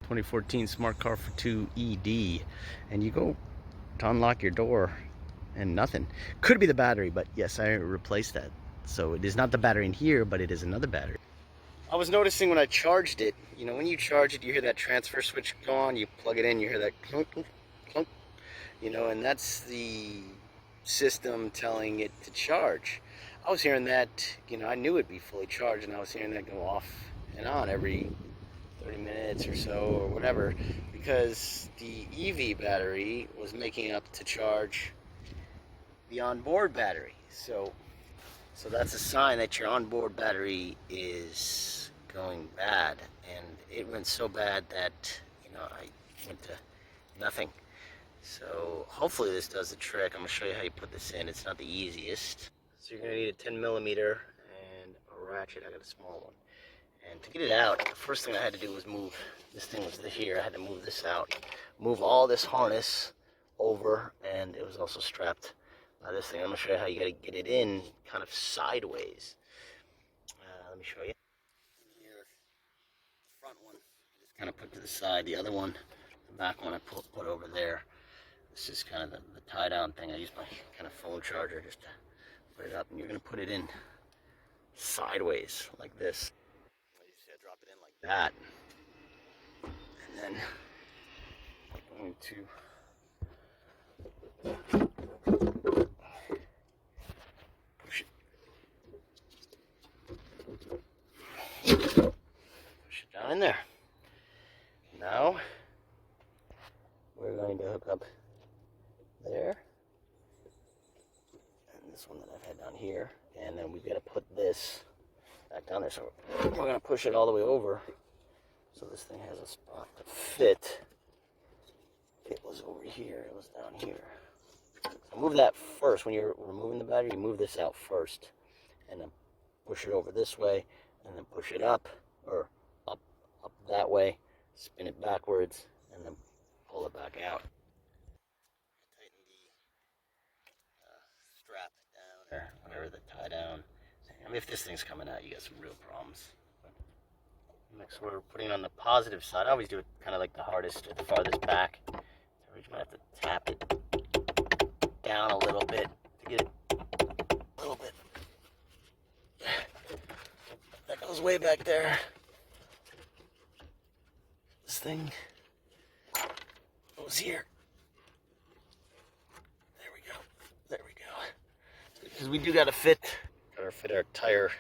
2014 Smart Car Fortwo ED, and you go to unlock your door and nothing. Could be the battery, but yes, I replaced that. So it is not the battery in here, but it is another battery. I was noticing when I charged it, you know, when you charge it, you hear that transfer switch go on, you plug it in, you hear that clunk, clunk, clunk, you know, and that's the system telling it to charge. I was hearing that, you know, I knew it'd be fully charged, and I was hearing that go off and on every 30 minutes or so or whatever, because the EV battery was making up to charge the onboard battery. So that's a sign that your onboard battery is going bad, and it went so bad that, you know, I went to nothing. So hopefully this does the trick. I'm gonna show you how you put this in. It's not the easiest. So you're gonna need a 10 millimeter and a ratchet. I got a small one. And to get it out, the first thing I had to do was move, this thing was here, I had to move this out. Move all this harness over, and it was also strapped by this thing. I'm gonna show you how you gotta get it in kind of sideways. Let me show you. Here, the front one, I just kind of put to the side. The other one, the back one, I put over there. This is kind of the tie down thing. I use my kind of phone charger just to put it up, and you're gonna put it in sideways like this. I drop it in like that, and then I'm going to push it down in there. Now we're going to hook up there, and this one that I've had down here, and then we've got to put this back down there. So we're going to push it all the way over so this thing has a spot to fit. It was over here, it was down here. So move that first. When you're removing the battery, you move this out first, and then push it over this way, and then push it up, or up that way, spin it backwards, and then pull it back out. Tighten the strap down, or whatever, the tie down. I mean, if this thing's coming out, you got some real problems. Next, we're putting it on the positive side. I always do it kind of like the hardest or the farthest back. So we're just gonna have to tap it down a little bit to get it a little bit. That goes way back there. This thing goes here. There we go. There we go. Because we do gotta fit our tire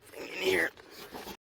thing in here.